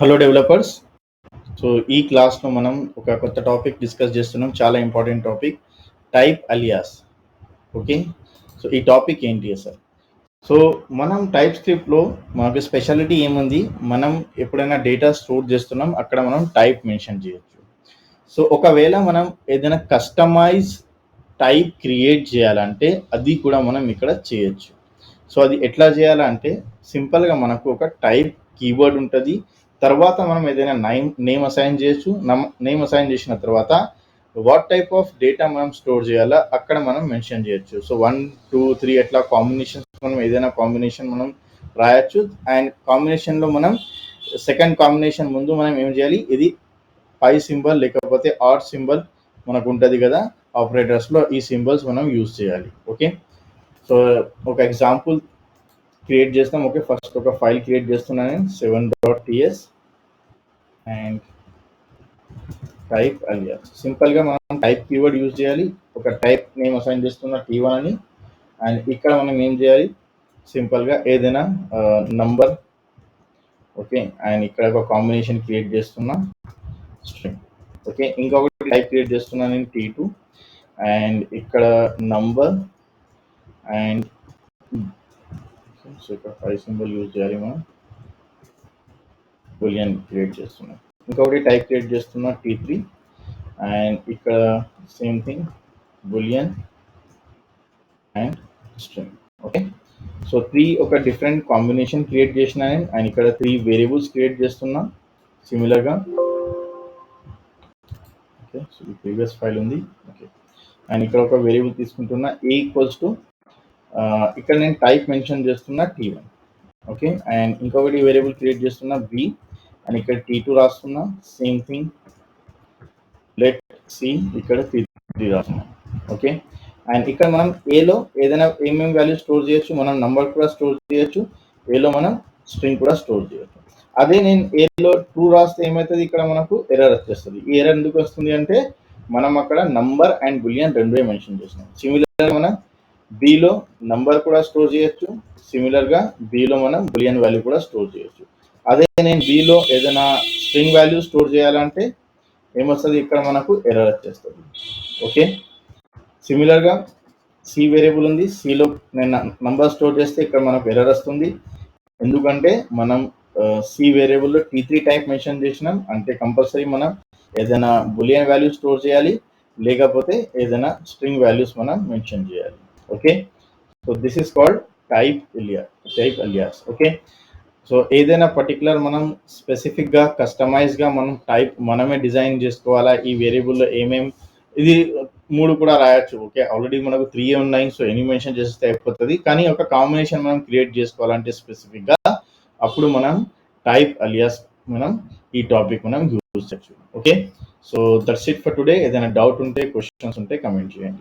Hello developers. So ఈ క్లాస్లో మనం ఒక కొత్త టాపిక్ డిస్కస్ చేస్తున్నాం. చాలా important topic, type alias. Okay, so ఈ టాపిక్ ఏంటి అసలు? సో మనం టైప్ స్క్రిప్ట్లో మనకు స్పెషాలిటీ ఏముంది? మనం ఎప్పుడైనా డేటా స్టోర్ చేస్తున్నాం, అక్కడ మనం టైప్ మెన్షన్ చేయొచ్చు. సో ఒకవేళ మనం ఏదైనా కస్టమైజ్ టైప్ క్రియేట్ చేయాలంటే అది కూడా మనం ఇక్కడ చేయొచ్చు. సో అది ఎట్లా చేయాలంటే సింపుల్గా మనకు ఒక టైప్ కీవర్డ్ ఉంటుంది. తర్వాత మనం ఏదైనా నేమ్ అసైన్ చేయొచ్చు. నేమ్ అసైన్ చేసిన తర్వాత వాట్ టైప్ ఆఫ్ డేటా మనం స్టోర్ చేయాలో అక్కడ మనం మెన్షన్ చేయొచ్చు. సో 1 2 3 అట్లా కాంబినేషన్స్ మనం ఏదైనా కాంబినేషన్ మనం రాయొచ్చు. అండ్ కాంబినేషన్లో మనం సెకండ్ కాంబినేషన్ ముందు మనం ఏం చేయాలి? ఇది పై సింబల్ లేకపోతే ఆర్ సింబల్ మనకు ఉంటుంది కదా ఆపరేటర్స్లో, ఈ సింబల్స్ మనం యూజ్ చేయాలి. ఓకే, సో ఒక ఎగ్జాంపుల్ క్రియేట్ చేస్తాం. ఓకే, ఫస్ట్ ఒక ఫైల్ క్రియేట్ చేస్తున్నాను, 7.ts అండ్ టైప్ అలియాస్. సింపుల్గా మనం టైప్ కీవర్డ్ యూజ్ చేయాలి. ఒక టైప్ నేమ్ అసైన్ చేస్తున్న T1 అని. అండ్ ఇక్కడ మనం ఏం చేయాలి? సింపుల్గా ఏదైనా నంబర్. ఓకే, అండ్ ఇక్కడ ఒక కాంబినేషన్ క్రియేట్ చేస్తున్నా స్ట్రింగ్. ఓకే, ఇంకొకటి టైప్ క్రియేట్ చేస్తున్నాను నేను T2 అండ్ ఇక్కడ నంబర్ అండ్ సో ఇక్కడ 5 సింబల్ యూజ్ చేయాలి. మనం బులియన్ క్రియేట్ చేస్తున్నాం. ఇంకొకటి టైప్ క్రియేట్ చేస్తున్నా T3 అండ్ ఇక్కడ same thing boolean and string. Okay, so 3 ఒక డిఫరెంట్ కాంబినేషన్ క్రియేట్ చేసిన అండ్ ఇక్కడ 3 వేరియబుల్స్ క్రియేట్ చేస్తున్నా సిమిలర్గా. ఓకే, సో ఈ ప్రీవియస్ ఫైల్ ఉంది. ఓకే, అండ్ ఇక్కడ ఒక వేరియబుల్ తీసుకుంటున్నా A ఈక్వల్స్ టు ఇక్కడ నేను టైప్ మెన్షన్ చేస్తున్నా T1. ఓకే, అండ్ ఇంకొకటి వేరియబుల్ క్రియేట్ చేస్తున్నా B అండ్ ఇక్కడ T2 రాస్తున్నా. సేమ్ థింగ్ లెట్ సి ఇక్కడ T3 రాస్తున్నా. ఓకే, అండ్ ఇక్కడ మనం ఏలో ఏదైనా ఏమేమి వాల్యూ స్టోర్ చేయొచ్చు? మనం నంబర్ కూడా స్టోర్ చేయొచ్చు, ఏలో మనం స్ట్రింగ్ కూడా స్టోర్ చేయొచ్చు. అదే నేను ఏలో ట్రూ రాస్తే ఏమవుతుంది? ఇక్కడ మనకు ఎర్రర్ వచ్చేస్తుంది. ఈ ఎర్రర్ ఎందుకు వస్తుంది అంటే మనం అక్కడ నంబర్ అండ్ బులియన్ రెండే మెన్షన్ చేసినాం. సిమిలర్గా మనం బిలో నంబర్ కూడా స్టోర్ చేయొచ్చు, సిమిలర్గా బిలో మనం బులియన్ వాల్యూ కూడా స్టోర్ చేయొచ్చు. అదే నేను బిలో ఏదైనా స్ట్రింగ్ వాల్యూ స్టోర్ చేయాలంటే ఏమొస్తుంది? ఇక్కడ మనకు ఎర్రర్ వచ్చేస్తుంది. ఓకే, సిమిలర్గా సి వేరియబుల్ ఉంది, సిలో నేను నంబర్ స్టోర్ చేస్తే ఇక్కడ మనకు ఎర్రర్ వస్తుంది. ఎందుకంటే మనం సి వేరియబుల్లో T3 టైప్ మెన్షన్ చేసినాం, అంటే కంపల్సరీ మనం ఏదైనా బులియన్ వాల్యూ స్టోర్ చేయాలి, లేకపోతే ఏదైనా స్ట్రింగ్ వాల్యూస్ మనం మెన్షన్ చేయాలి. Okay, so this is called type alias. Okay, so ఏదైనా పర్టికులర్ మనం స్పెసిఫిక్గా కస్టమైజ్గా మనం టైప్ మనమే డిజైన్ చేసుకోవాలా? ఈ వేరియబుల్లో ఏమేమి, ఇది 3 కూడా రాయొచ్చు. ఓకే, ఆల్రెడీ మనకు 3 ఉన్నాయి, సో ఎన్ని మెన్షన్ చేస్తే అయిపోతుంది. కానీ ఒక కాంబినేషన్ మనం క్రియేట్ చేసుకోవాలంటే స్పెసిఫిక్గా అప్పుడు మనం టైప్ అలియాస్ మనం ఈ టాపిక్ మనం యూజ్ చేయొచ్చు. Okay, so that's it for today. ఏదైనా డౌట్ ఉంటే, క్వశ్చన్స్ ఉంటే కమెంట్ చేయండి.